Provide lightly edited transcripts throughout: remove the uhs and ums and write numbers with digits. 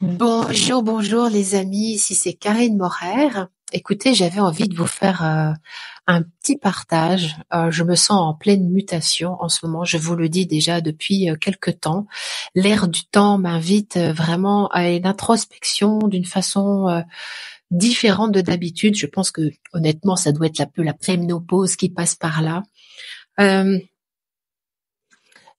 Bonjour, bonjour les amis, ici c'est Karine Morer. Écoutez, j'avais envie de vous faire un petit partage. Je me sens en pleine mutation en ce moment, je vous le dis déjà depuis quelque temps. L'air du temps m'invite vraiment à une introspection d'une façon différente de d'habitude. Je pense que honnêtement, ça doit être un peu la préménopause qui passe par là. Euh,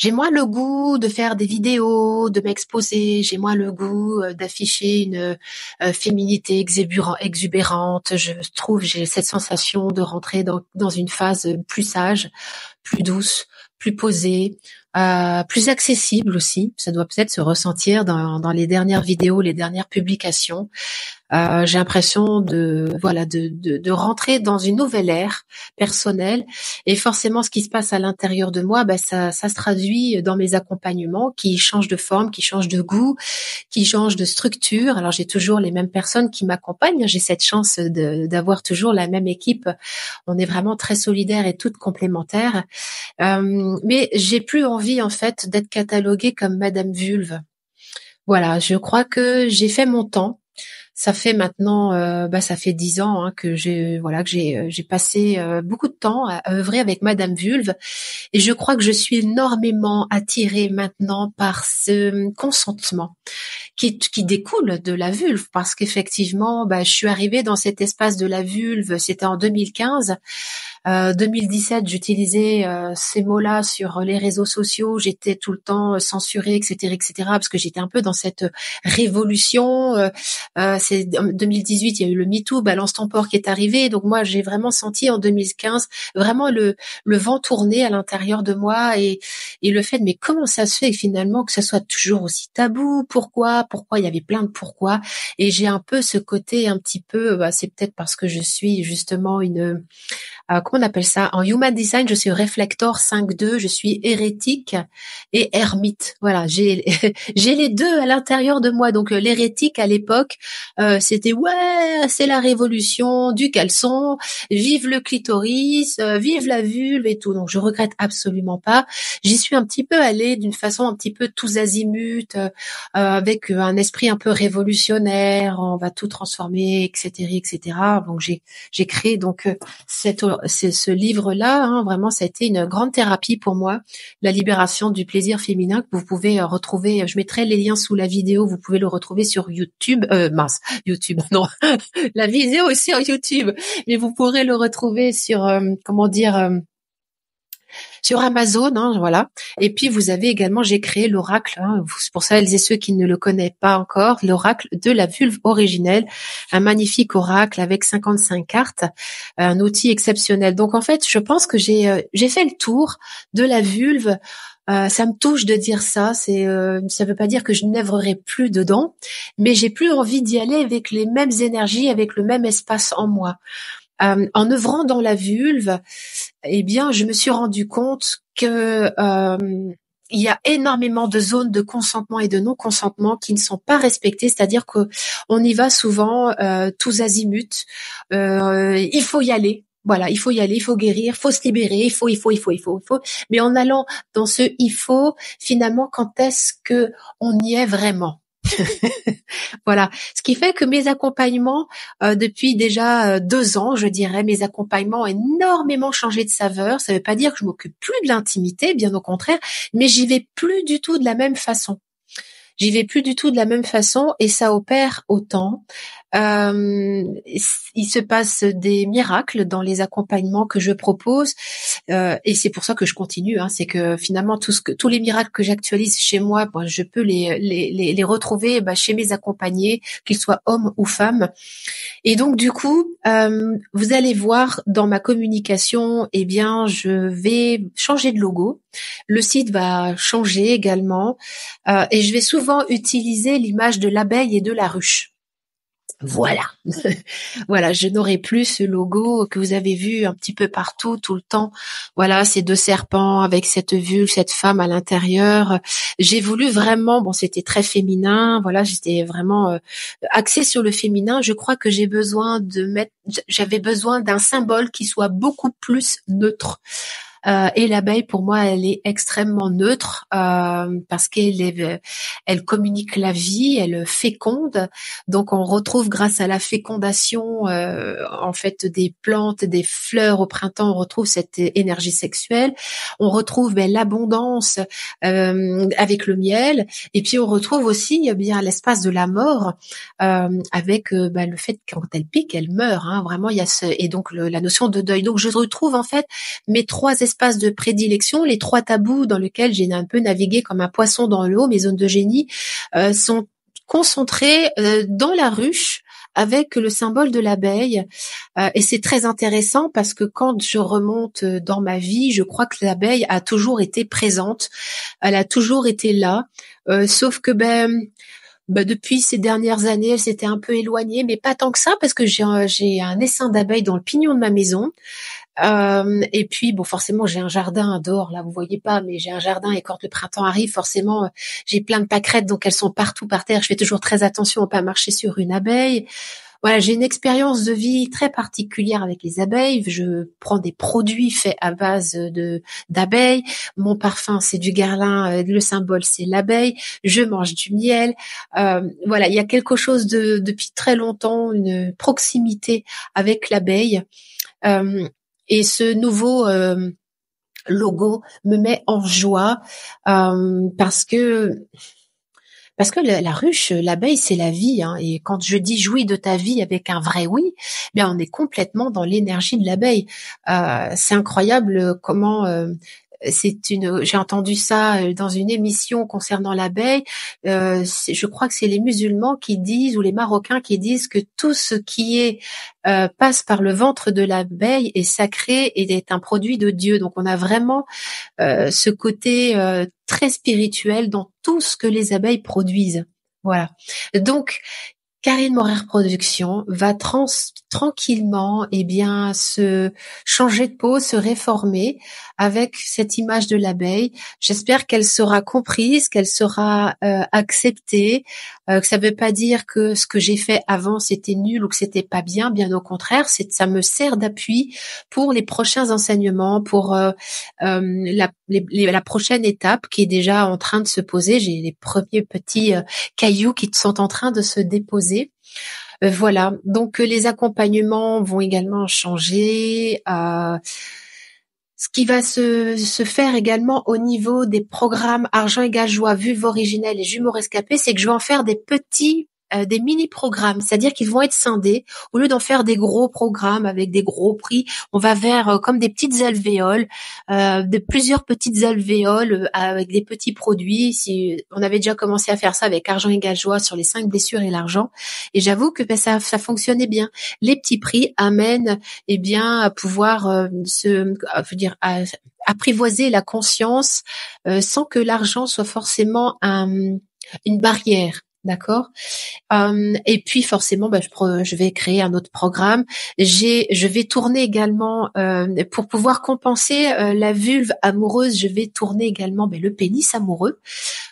J'ai moins le goût de faire des vidéos, de m'exposer. J'ai moins le goût d'afficher une féminité exubérante. Je trouve, j'ai cette sensation de rentrer dans une phase plus sage, plus douce, plus posée, plus accessible aussi. Ça doit peut-être se ressentir dans les dernières vidéos, les dernières publications. J'ai l'impression de rentrer dans une nouvelle ère personnelle, et forcément ce qui se passe à l'intérieur de moi, ça se traduit dans mes accompagnements qui changent de forme, qui changent de goût, qui changent de structure. Alors j'ai toujours les mêmes personnes qui m'accompagnent, j'ai cette chance d'avoir toujours la même équipe. On est vraiment très solidaires et toutes complémentaires. Mais j'ai plus envie en fait d'être cataloguée comme Madame Vulve. Voilà, je crois que j'ai fait mon temps. Ça fait maintenant, ça fait 10 ans que j'ai passé beaucoup de temps à œuvrer avec Madame Vulve, et je crois que je suis énormément attirée maintenant par ce consentement qui découle de la vulve, parce qu'effectivement, je suis arrivée dans cet espace de la vulve, c'était en 2015. 2017, j'utilisais ces mots-là sur les réseaux sociaux. J'étais tout le temps censurée, etc., etc., parce que j'étais un peu dans cette révolution. C'est 2018, il y a eu le MeToo, Balance ton porc qui est arrivé. Donc moi, j'ai vraiment senti en 2015 vraiment le vent tourner à l'intérieur de moi, et le fait de mais comment ça se fait finalement que ça soit toujours aussi tabou? Pourquoi il y avait plein de pourquoi. Et j'ai un peu ce côté un petit peu, c'est peut-être parce que je suis justement une comment on appelle ça? En Human Design, je suis réflector 5-2, je suis hérétique et ermite. Voilà, j'ai j'ai les deux à l'intérieur de moi. Donc l'hérétique à l'époque, c'était ouais, c'est la révolution du caleçon, vive le clitoris, vive la vulve et tout. Donc je regrette absolument pas. J'y suis un petit peu allée d'une façon un petit peu tous azimuts, avec un esprit un peu révolutionnaire. On va tout transformer, etc., etc. Donc j'ai créé donc c'est ce livre-là, vraiment, ça a été une grande thérapie pour moi, la libération du plaisir féminin, que vous pouvez retrouver. Je mettrai les liens sous la vidéo. Vous pouvez le retrouver sur YouTube. YouTube, non, la vidéo est sur YouTube, mais vous pourrez le retrouver sur sur Amazon, voilà. Et puis vous avez également, j'ai créé l'oracle, c'est pour ça elles et ceux qui ne le connaissent pas encore, l'oracle de la vulve originelle, un magnifique oracle avec 55 cartes, un outil exceptionnel. Donc en fait, je pense que j'ai fait le tour de la vulve. Ça me touche de dire ça. Ça veut pas dire que je n'œuvrerai plus dedans, mais j'ai plus envie d'y aller avec les mêmes énergies, avec le même espace en moi. En œuvrant dans la vulve, eh bien, je me suis rendu compte que il y a énormément de zones de consentement et de non-consentement qui ne sont pas respectées, c'est-à-dire que on y va souvent tous azimuts. Il faut y aller. Voilà, il faut y aller, il faut guérir, il faut se libérer, il faut. Mais en allant dans ce il faut, finalement, quand est-ce que on y est vraiment? Voilà. Ce qui fait que mes accompagnements, depuis déjà 2 ans, je dirais, mes accompagnements ont énormément changé de saveur. Ça ne veut pas dire que je m'occupe plus de l'intimité, bien au contraire, mais j'y vais plus du tout de la même façon. J'y vais plus du tout de la même façon, et ça opère autant. Il se passe des miracles dans les accompagnements que je propose, et c'est pour ça que je continue. C'est que finalement tous les miracles que j'actualise chez moi, je peux les retrouver chez mes accompagnés, qu'ils soient hommes ou femmes. Et donc du coup, vous allez voir dans ma communication, eh bien, je vais changer de logo. Le site va changer également, et je vais souvent utiliser l'image de l'abeille et de la ruche. Voilà. Voilà, je n'aurai plus ce logo que vous avez vu un petit peu partout, tout le temps. Voilà, ces deux serpents avec cette vulve, cette femme à l'intérieur. J'ai voulu vraiment, c'était très féminin. Voilà, j'étais vraiment axée sur le féminin. Je crois que j'avais besoin d'un symbole qui soit beaucoup plus neutre. Et l'abeille, pour moi, elle est extrêmement neutre parce elle communique la vie, elle féconde. Donc, on retrouve grâce à la fécondation, en fait, des plantes, des fleurs au printemps, on retrouve cette énergie sexuelle. On retrouve l'abondance avec le miel. Et puis, on retrouve aussi bien l'espace de la mort avec le fait que quand elle pique, elle meurt. Hein, vraiment, il y a et donc la notion de deuil. Donc, je retrouve en fait mes trois espaces de prédilection, les trois tabous dans lesquels j'ai un peu navigué comme un poisson dans l'eau, mes zones de génie, sont concentrées dans la ruche avec le symbole de l'abeille. Et c'est très intéressant parce que quand je remonte dans ma vie, je crois que l'abeille a toujours été présente, elle a toujours été là, sauf que depuis ces dernières années, elle s'était un peu éloignée, mais pas tant que ça parce que j'ai un essaim d'abeilles dans le pignon de ma maison. Et puis bon, forcément j'ai un jardin dehors, là vous voyez pas, mais j'ai un jardin et quand le printemps arrive, forcément j'ai plein de pâquerettes, donc elles sont partout par terre. Je fais toujours très attention à pas marcher sur une abeille. Voilà, j'ai une expérience de vie très particulière avec les abeilles. Je prends des produits faits à base de d'abeilles. Mon parfum c'est du Guerlain, le symbole c'est l'abeille. Je mange du miel. Voilà, il y a quelque chose depuis très longtemps, une proximité avec l'abeille. Euh, et ce nouveau logo me met en joie parce que la ruche, l'abeille, c'est la vie. Hein, et quand je dis jouis de ta vie avec un vrai oui, bien on est complètement dans l'énergie de l'abeille. C'est incroyable comment j'ai entendu ça dans une émission concernant l'abeille. Je crois que c'est les musulmans qui disent ou les Marocains qui disent que tout ce qui est passe par le ventre de l'abeille est sacré et est un produit de Dieu. Donc on a vraiment ce côté très spirituel dans tout ce que les abeilles produisent. Voilà. Donc Karine Morer Productions va tranquillement se changer de peau, se réformer avec cette image de l'abeille. J'espère qu'elle sera comprise, qu'elle sera acceptée, que ça veut pas dire que ce que j'ai fait avant c'était nul ou que c'était pas bien, bien au contraire, ça me sert d'appui pour les prochains enseignements, pour la prochaine étape qui est déjà en train de se poser. J'ai les premiers petits cailloux qui sont en train de se déposer. Voilà, donc les accompagnements vont également changer. Ce qui va se faire également au niveau des programmes Argent égale joie, Vulve originelle et Jumeaux rescapés, c'est que je vais en faire des mini-programmes, c'est-à-dire qu'ils vont être scindés. Au lieu d'en faire des gros programmes avec des gros prix, on va vers comme des petites alvéoles, de plusieurs petites alvéoles avec des petits produits. Si on avait déjà commencé à faire ça avec Argent égale joie sur les 5 blessures et l'argent, et j'avoue que ça fonctionnait bien. Les petits prix amènent à pouvoir apprivoiser la conscience sans que l'argent soit forcément une barrière. D'accord. Et puis forcément, je vais créer un autre programme. Je vais tourner également pour pouvoir compenser la vulve amoureuse. Je vais tourner également le pénis amoureux.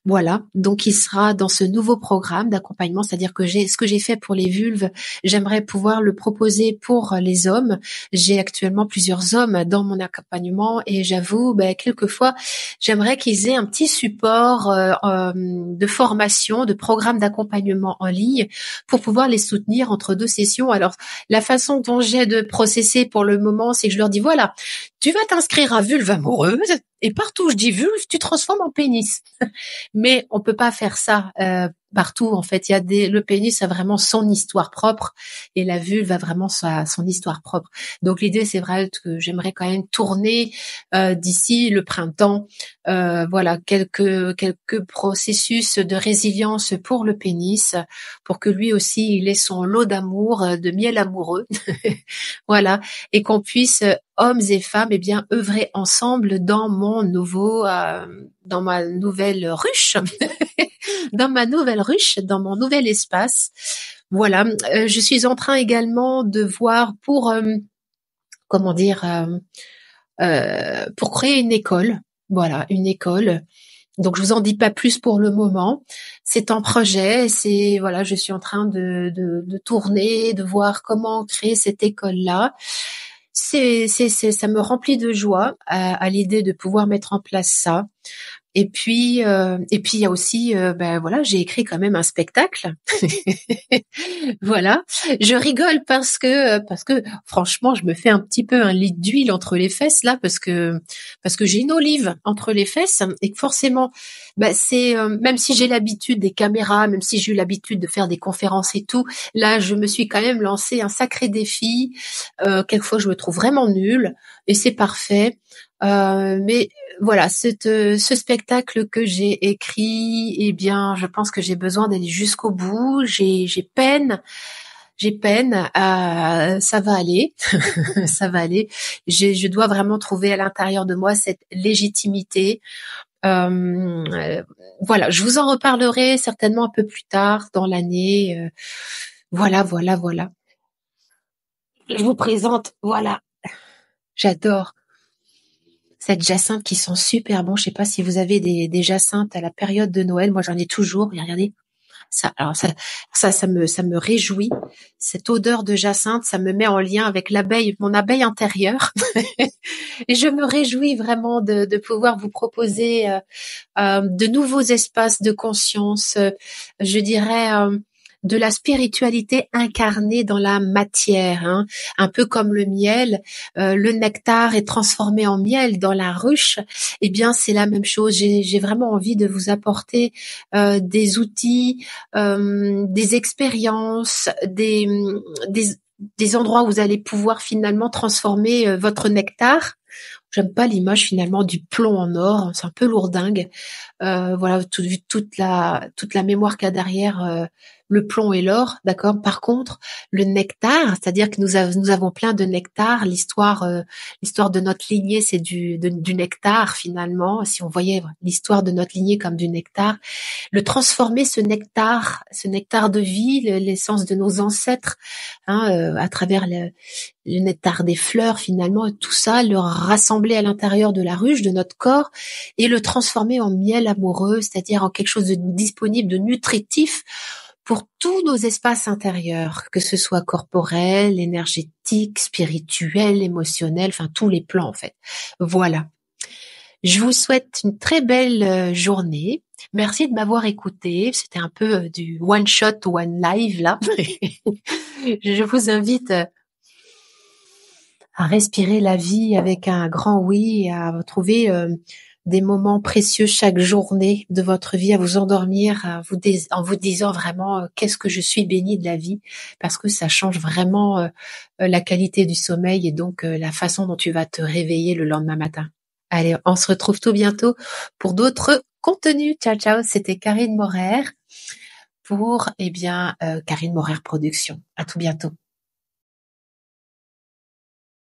Voilà, donc il sera dans ce nouveau programme d'accompagnement, c'est-à-dire que ce que j'ai fait pour les vulves, j'aimerais pouvoir le proposer pour les hommes. J'ai actuellement plusieurs hommes dans mon accompagnement et j'avoue, quelquefois, j'aimerais qu'ils aient un petit support de formation, de programme d'accompagnement en ligne pour pouvoir les soutenir entre deux sessions. Alors, la façon dont j'ai de processer pour le moment, c'est que je leur dis, voilà, tu vas t'inscrire à vulve amoureuse et partout où je dis vulve, tu transformes en pénis. Mais on peut pas faire ça partout. En fait, le pénis a vraiment son histoire propre et la vulve a vraiment son histoire propre. Donc l'idée, c'est vrai que j'aimerais quand même tourner d'ici le printemps, voilà, quelques processus de résilience pour le pénis, pour que lui aussi il ait son lot d'amour, de miel amoureux, voilà, et qu'on puisse hommes et femmes, œuvrer ensemble dans dans ma nouvelle ruche, dans mon nouvel espace. Voilà, je suis en train également de voir pour pour créer une école. Voilà, une école. Donc je vous en dis pas plus pour le moment. C'est en projet. Je suis en train de tourner, de voir comment créer cette école-là. Ça me remplit de joie à l'idée de pouvoir mettre en place ça. Et puis il y a aussi, ben voilà, j'ai écrit quand même un spectacle. Voilà, je rigole parce que franchement, je me fais un petit peu un lit d'huile entre les fesses là parce que j'ai une olive entre les fesses et que forcément, ben c'est même si j'ai l'habitude des caméras, même si j'ai eu l'habitude de faire des conférences et tout, là je me suis quand même lancé un sacré défi. Quelquefois je me trouve vraiment nulle et c'est parfait. Mais voilà, ce spectacle que j'ai écrit, eh bien, je pense que j'ai besoin d'aller jusqu'au bout. J'ai peine. Ça va aller, ça va aller. Je dois vraiment trouver à l'intérieur de moi cette légitimité. Voilà, je vous en reparlerai certainement un peu plus tard dans l'année. Voilà. Je vous présente, voilà, j'adore cette jacinthe qui sent super bon. Je sais pas si vous avez des jacinthes à la période de Noël. Moi, j'en ai toujours. Et regardez, ça me réjouit. Cette odeur de jacinthe, ça me met en lien avec l'abeille, mon abeille intérieure. Et je me réjouis vraiment de pouvoir vous proposer de nouveaux espaces de conscience. Je dirais de la spiritualité incarnée dans la matière, hein. Un peu comme le miel, le nectar est transformé en miel dans la ruche. Eh bien, c'est la même chose. J'ai vraiment envie de vous apporter des outils, des expériences, des endroits où vous allez pouvoir finalement transformer votre nectar. J'aime pas l'image finalement du plomb en or, c'est un peu lourdingue. Voilà, toute la mémoire qu'il y a derrière le plomb et l'or, d'accord. Par contre, le nectar, c'est-à-dire que nous avons plein de nectar. L'histoire de notre lignée, c'est du nectar finalement. Si on voyait l'histoire de notre lignée comme du nectar, le transformer ce nectar de vie, l'essence de nos ancêtres, hein, à travers le nectar des fleurs finalement, tout ça, le rassembler à l'intérieur de la ruche de notre corps et le transformer en miel amoureux, c'est-à-dire en quelque chose de disponible, de nutritif pour tous nos espaces intérieurs, que ce soit corporel, énergétique, spirituel, émotionnel, enfin tous les plans en fait. Voilà. Je vous souhaite une très belle journée. Merci de m'avoir écouté. C'était un peu du one shot, one live là. Je vous invite à respirer la vie avec un grand oui, à trouver des moments précieux chaque journée de votre vie, à vous endormir, en vous disant vraiment qu'est-ce que je suis bénie de la vie, parce que ça change vraiment la qualité du sommeil et donc la façon dont tu vas te réveiller le lendemain matin. Allez, on se retrouve tout bientôt pour d'autres contenus. Ciao, ciao. C'était Karine Morer pour, Karine Morer Productions. À tout bientôt.